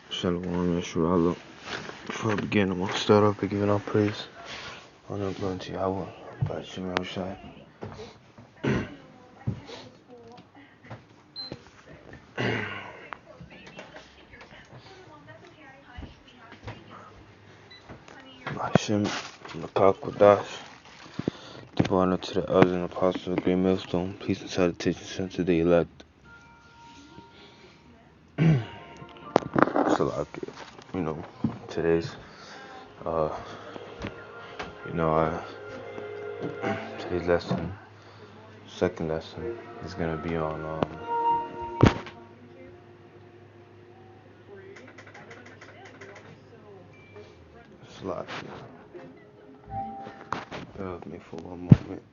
Shalom, Yeshua. Before I begin, I'm going to start off by giving all praise, honor, and glory to Yahweh, by Shem Yahushai. By Shem Makakwadash. Give honor to the elders and apostles of the Great Millstone. Peace and salutations sent to the elect. So, like, today's, uh, today's lesson, second lesson, is going to be on, Slack. Bear with me for one moment.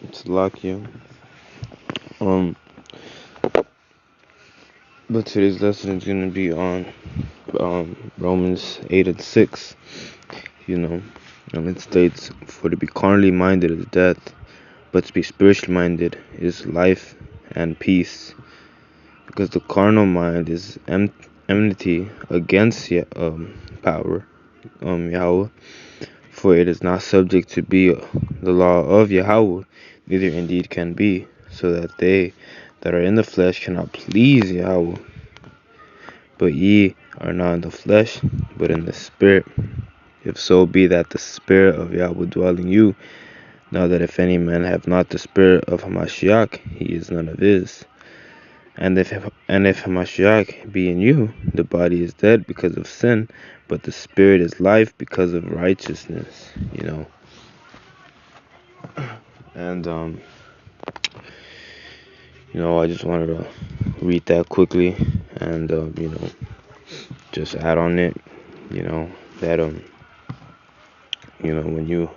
It's lock you. But today's lesson is going to be on Romans 8 and 6. It states, "For to be carnally minded is death, but to be spiritually minded is life and peace. Because the carnal mind is enmity against power, Yahweh, for it is not subject to be the law of Yahweh, neither indeed can be, so that they that are in the flesh cannot please Yahweh. But ye are not in the flesh, but in the Spirit, if so be that the Spirit of Yahweh dwell in you. Now that if any man have not the Spirit of Hamashiach, he is none of his. And if Hamashiach be in you, the body is dead because of sin, but the Spirit is life because of righteousness." And I just wanted to read that quickly and just add on it. That when you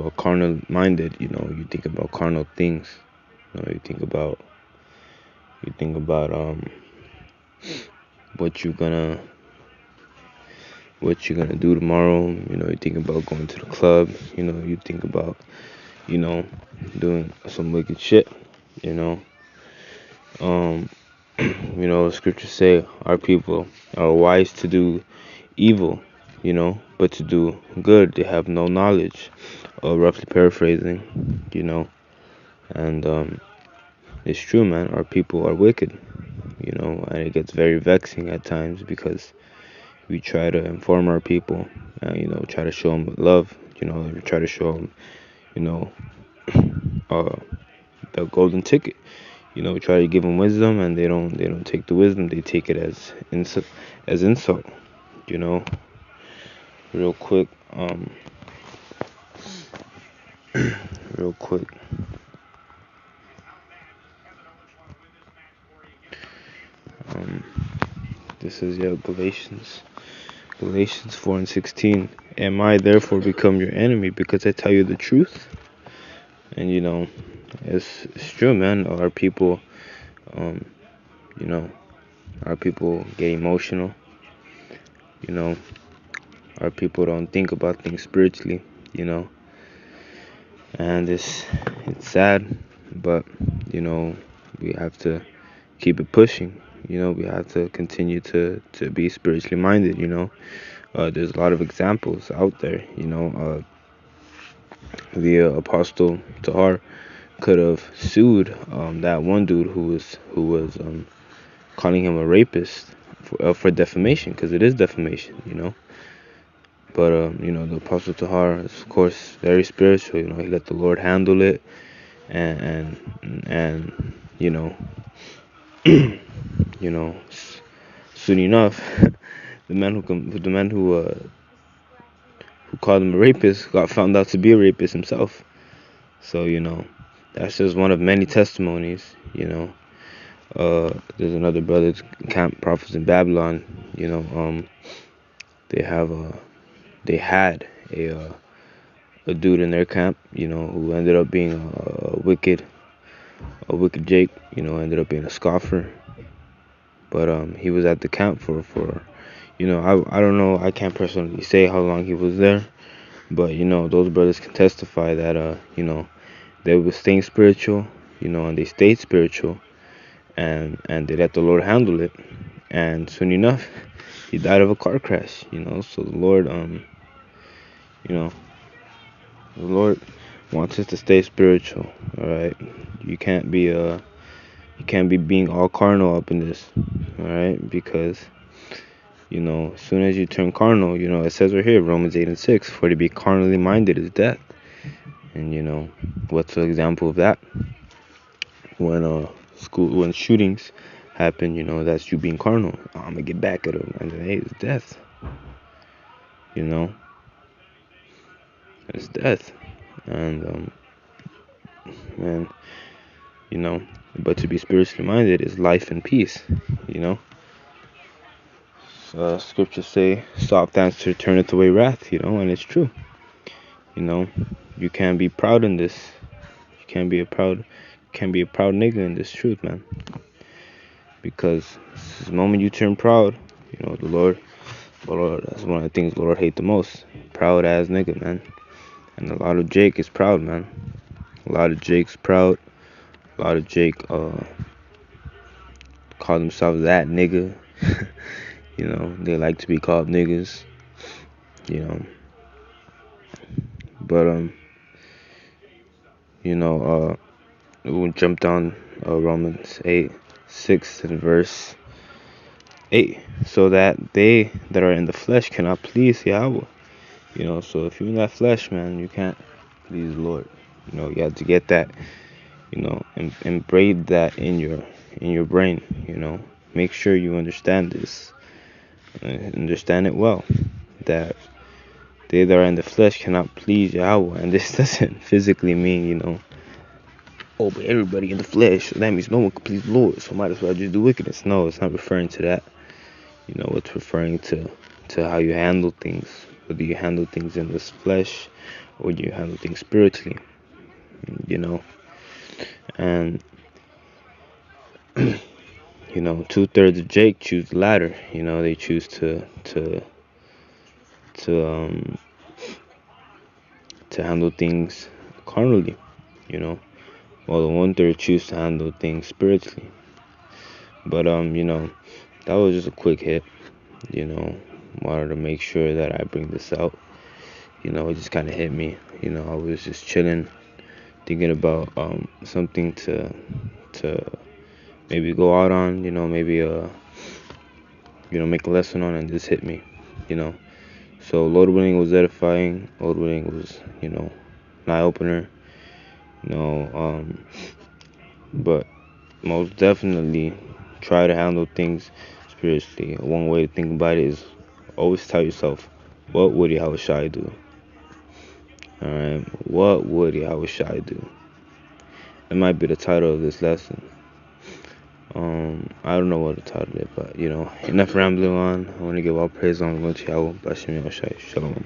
are carnal minded, you think about carnal things. You think about what you're gonna do tomorrow. You think about going to the club. You think about doing some wicked shit. Scriptures say our people are wise to do evil, but to do good they have no knowledge. Roughly paraphrasing, and it's true, man. Our people are wicked, and it gets very vexing at times because we try to inform our people, try to show them love, we try to show them, the golden ticket. We try to give them wisdom, and they don't take the wisdom. They take it as insult. Real quick, real quick. This is Galatians 4 and 16. "Am I therefore become your enemy because I tell you the truth?" And it's true, man. Our people, our people get emotional. Our people don't think about things spiritually. And it's sad, but we have to keep it pushing. We have to continue to be spiritually minded. There's a lot of examples out there. The Apostle Tahar could have sued that one dude who was calling him a rapist for defamation, because it is defamation. But the Apostle Tahar is, of course, very spiritual. He let the Lord handle it, and soon enough, the man who called him a rapist got found out to be a rapist himself. So That's just one of many testimonies, there's another brother camp prophets in Babylon, they have they had a dude in their camp, who ended up being a wicked Jake, ended up being a scoffer. But he was at the camp for I don't know, I can't personally say how long he was there, but those brothers can testify that they were staying spiritual, and they stayed spiritual, and they let the Lord handle it, and soon enough he died of a car crash, so the Lord you know the Lord wants us to stay spiritual. All right, you can't be being all carnal up in this. All right, because as soon as you turn carnal, it says right here, Romans 8:6, for to be carnally minded is death. And what's an example of that? When shootings happen, that's you being carnal. I'm gonna get back at them, and then, hey, it's death. It's death. And man, but to be spiritually minded is life and peace. Scriptures say, soft answer turneth away wrath. And it's true. You can't be proud in this. You can't be a proud nigga in this truth, man. Because the moment you turn proud, the Lord, that's one of the things the Lord hate the most. Proud ass nigga, man. And a lot of Jake is proud, man. A lot of Jake's proud. A lot of Jake call themselves that nigga. They like to be called niggas. But we'll jump down Romans 8:6 and verse 8. So that they that are in the flesh cannot please Yahweh. So if you're in that flesh, man, you can't please the Lord. You have to get that, and braid that in your brain. Make sure you understand this, understand it well, that they that are in the flesh cannot please Yahweh. And this doesn't physically mean, oh, but everybody in the flesh, so that means no one can please the Lord, so might as well just do wickedness. No, it's not referring to that. It's referring to how you handle things, whether you handle things in this flesh or you handle things spiritually. And 2/3 of Jake choose the latter. They choose to handle things carnally. While the 1/3 choose to handle things spiritually. But that was just a quick hit. Wanted to make sure that I bring this out. It just kind of hit me. I was just chilling, thinking about something to maybe go out on. Maybe make a lesson on, and this hit me. So Lord willing was edifying. Lord willing was an eye opener. But most definitely try to handle things spiritually. One way to think about it is always tell yourself, what would Yahushua do? Alright, what would Yahushua do? That might be the title of this lesson. I don't know what to title it, but enough rambling on. I want to give all praise on to Yahweh. Shalom.